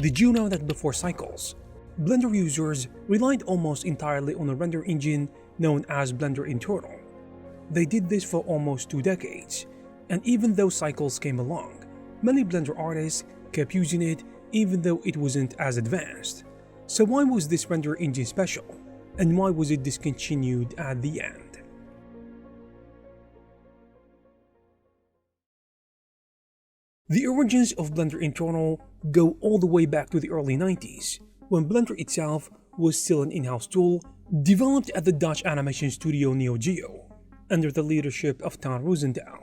Did you know that before Cycles, Blender users relied almost entirely on a render engine known as Blender Internal? They did this for almost 2 decades, and even though Cycles came along, many Blender artists kept using it even though it wasn't as advanced. So why was this render engine special, and why was it discontinued at the end? The origins of Blender Internal go all the way back to the early 90s, when Blender itself was still an in-house tool developed at the Dutch animation studio Neo Geo, under the leadership of Ton Roosendaal.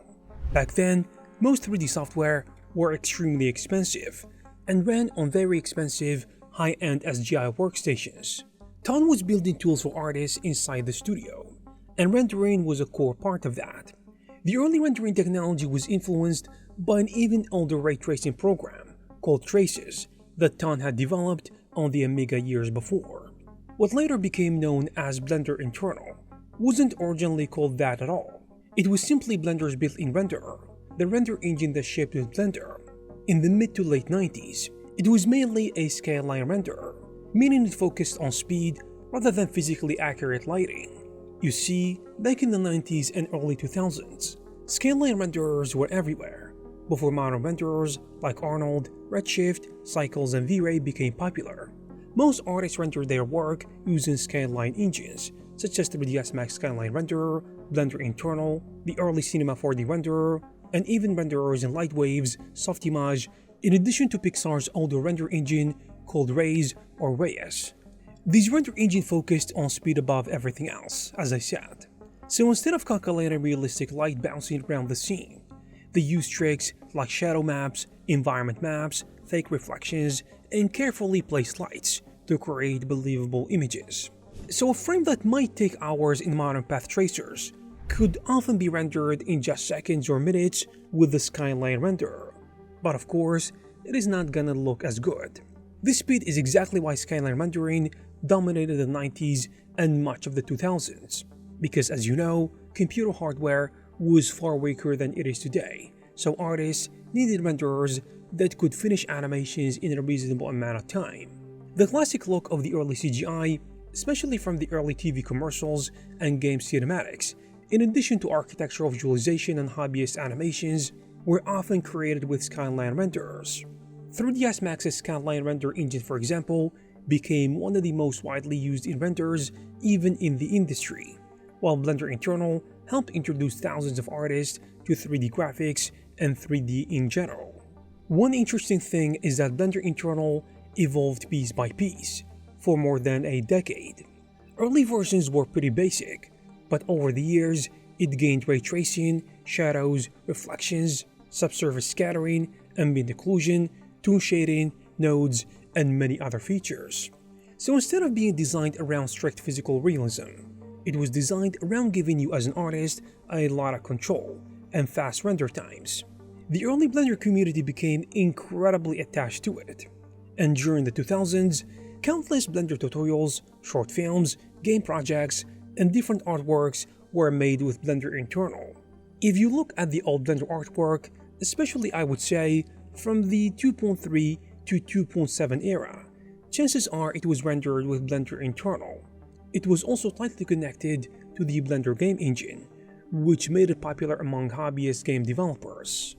Back then, most 3D software were extremely expensive and ran on very expensive, high-end SGI workstations. Ton was building tools for artists inside the studio, and rendering was a core part of that. The early rendering technology was influenced by an even older ray tracing program called Traces that Ton had developed on the Amiga years before. What later became known as Blender Internal wasn't originally called that at all. It was simply Blender's built-in renderer, the render engine that shipped with Blender. In the mid to late 90s, it was mainly a scanline renderer, meaning it focused on speed rather than physically accurate lighting. You see, back in the 90s and early 2000s, scanline renderers were everywhere, before modern renderers like Arnold, Redshift, Cycles, and V-Ray became popular. Most artists rendered their work using scanline engines, such as 3ds Max Scanline Renderer, Blender Internal, the early Cinema 4D renderer, and even renderers in Lightwave's Softimage, in addition to Pixar's older render engine called Rays or Reyes. These render engines focused on speed above everything else, as I said. So instead of calculating realistic light bouncing around the scene, they used tricks like shadow maps, environment maps, fake reflections, and carefully placed lights to create believable images. So a frame that might take hours in modern path tracers could often be rendered in just seconds or minutes with the scanline renderer. But of course, it is not gonna look as good. This speed is exactly why scanline rendering dominated the 90s and much of the 2000s, because as you know, computer hardware was far weaker than it is today, so artists needed renderers that could finish animations in a reasonable amount of time. The classic look of the early CGI, especially from the early TV commercials and game cinematics, in addition to architectural visualization and hobbyist animations, were often created with scanline renderers. 3ds Max's scanline render engine, for example, became one of the most widely used in renders even in the industry, while Blender Internal helped introduce thousands of artists to 3D graphics and 3D in general. One interesting thing is that Blender Internal evolved piece by piece for more than a decade. Early versions were pretty basic, but over the years it gained ray tracing, shadows, reflections, subsurface scattering, ambient occlusion, toon shading, nodes, and many other features. So instead of being designed around strict physical realism, it was designed around giving you as an artist a lot of control and fast render times. The early Blender community became incredibly attached to it, and during the 2000s, countless Blender tutorials, short films, game projects, and different artworks were made with Blender Internal. If you look at the old Blender artwork, especially I would say from the 2.3 to 2.7 era, chances are it was rendered with Blender Internal. It was also tightly connected to the Blender game engine, which made it popular among hobbyist game developers.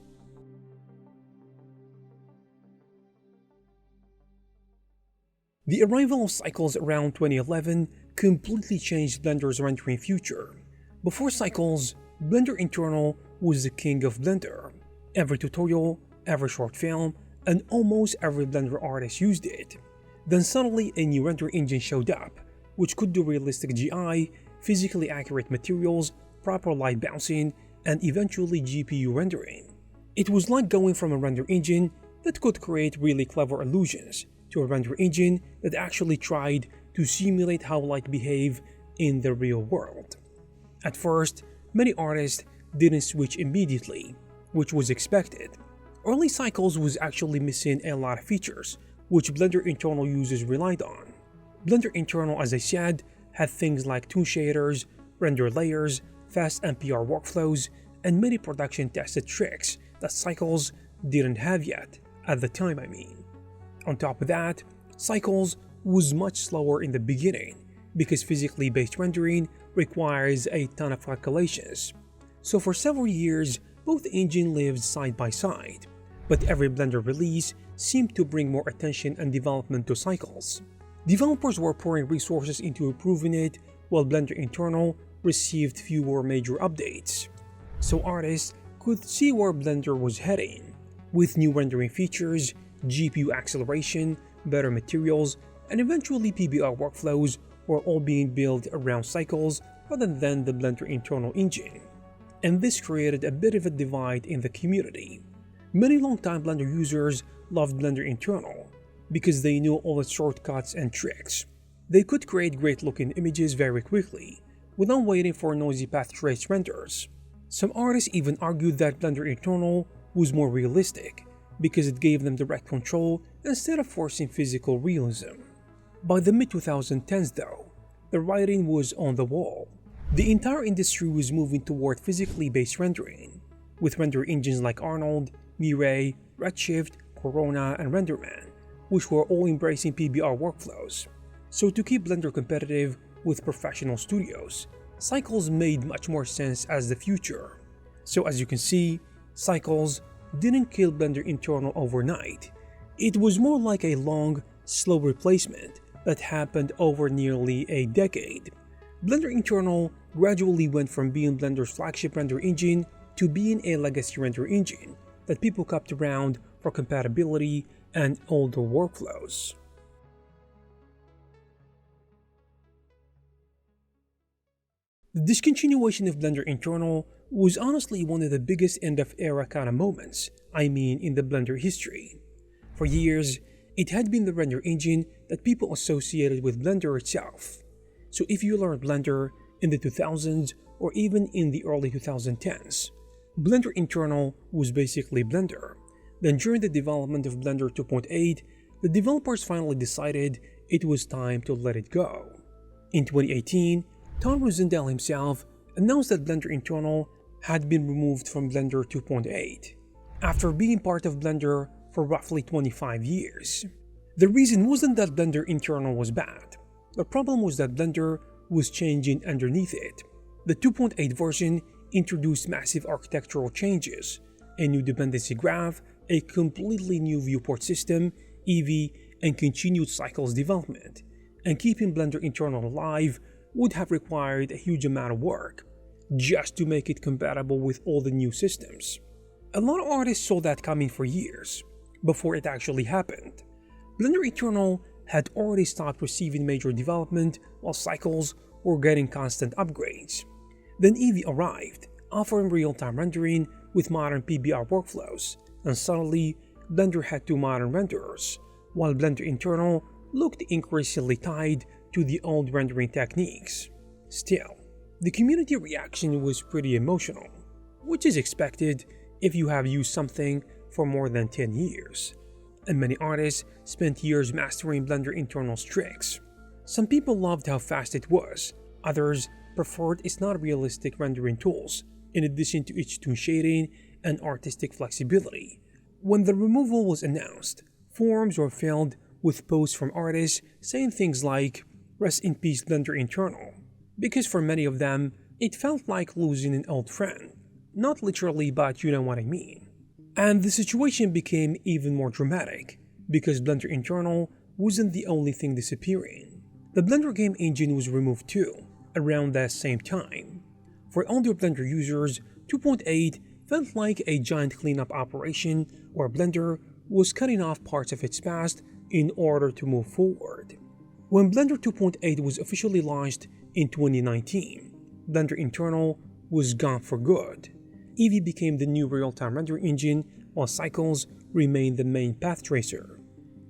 The arrival of Cycles around 2011 completely changed Blender's rendering future. Before Cycles, Blender Internal was the king of Blender. Every tutorial, every short film, and almost every Blender artist used it. Then suddenly a new render engine showed up, which could do realistic GI, physically accurate materials, proper light bouncing, and eventually GPU rendering. It was like going from a render engine that could create really clever illusions to a render engine that actually tried to simulate how light behave in the real world. At first, many artists didn't switch immediately, which was expected. Early Cycles was actually missing a lot of features, which Blender Internal users relied on. Blender Internal, as I said, had things like toon shaders, render layers, fast NPR workflows, and many production tested tricks that Cycles didn't have yet, at the time I mean. On top of that, Cycles was much slower in the beginning because physically based rendering requires a ton of calculations. So for several years, both engines lived side by side, but every Blender release seemed to bring more attention and development to Cycles. Developers were pouring resources into improving it, while Blender Internal received fewer major updates. So artists could see where Blender was heading, with new rendering features, GPU acceleration, better materials, and eventually PBR workflows were all being built around Cycles rather than the Blender internal engine. And this created a bit of a divide in the community. Many longtime Blender users loved Blender internal because they knew all its shortcuts and tricks. They could create great looking images very quickly, without waiting for noisy path trace renders. Some artists even argued that Blender internal was more realistic because it gave them direct control instead of forcing physical realism. By the mid-2010s though, the writing was on the wall. The entire industry was moving toward physically based rendering, with render engines like Arnold, Mirai, Redshift, Corona, and RenderMan, which were all embracing PBR workflows. So to keep Blender competitive with professional studios, Cycles made much more sense as the future. So as you can see, Cycles didn't kill Blender internal overnight. It was more like a long, slow replacement that happened over nearly a decade. Blender internal gradually went from being Blender's flagship render engine to being a legacy render engine that people kept around for compatibility and older workflows. The discontinuation of Blender internal was honestly one of the biggest end-of-era kind of moments, in the Blender history. For years, it had been the render engine that people associated with Blender itself. So if you learned Blender in the 2000s or even in the early 2010s, Blender internal was basically Blender. Then during the development of Blender 2.8, the developers finally decided it was time to let it go. In 2018, Tom Rosendale himself announced that Blender internal had been removed from Blender 2.8 after being part of Blender for roughly 25 years. The reason wasn't that Blender internal was bad. The problem was that Blender was changing underneath it. The 2.8 version introduced massive architectural changes, a new dependency graph, a completely new viewport system, EV, and continued Cycles development, and keeping Blender internal alive would have required a huge amount of work just to make it compatible with all the new systems. A lot of artists saw that coming for years, before it actually happened. Blender internal had already stopped receiving major development while Cycles were getting constant upgrades. Then EV arrived, offering real-time rendering with modern PBR workflows, and suddenly Blender had two modern renderers, while Blender internal looked increasingly tied to the old rendering techniques. Still, the community reaction was pretty emotional, which is expected if you have used something for more than 10 years. And many artists spent years mastering Blender internal's tricks. Some people loved how fast it was, others preferred its not-realistic rendering tools, in addition to its toon shading and artistic flexibility. When the removal was announced, forums were filled with posts from artists saying things like, "Rest in peace Blender internal," because for many of them, it felt like losing an old friend. Not literally, but you know what I mean. And the situation became even more dramatic, because Blender internal wasn't the only thing disappearing. The Blender game engine was removed too, around that same time. For older Blender users, 2.8 felt like a giant cleanup operation where Blender was cutting off parts of its past in order to move forward. When Blender 2.8 was officially launched in 2019, Blender internal was gone for good. Eevee became the new real-time rendering engine, while Cycles remained the main path tracer.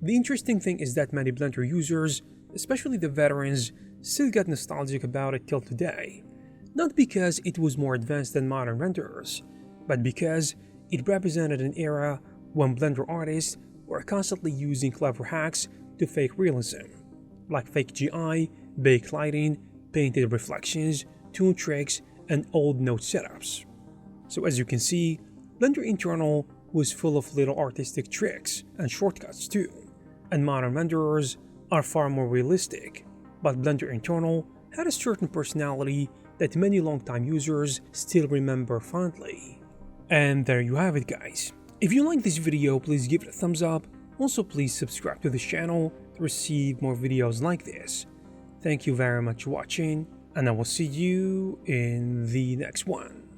The interesting thing is that many Blender users, especially the veterans, still get nostalgic about it till today. Not because it was more advanced than modern renderers, but because it represented an era when Blender artists were constantly using clever hacks to fake realism, like fake GI, baked lighting, painted reflections, toon tricks, and old node setups. So as you can see, Blender internal was full of little artistic tricks and shortcuts too, and modern renderers are far more realistic, but Blender Internal had a certain personality that many longtime users still remember fondly. And there you have it, guys. If you like this video, please give it a thumbs up. Also, please subscribe to this channel to receive more videos like this. Thank you very much for watching, and I will see you in the next one.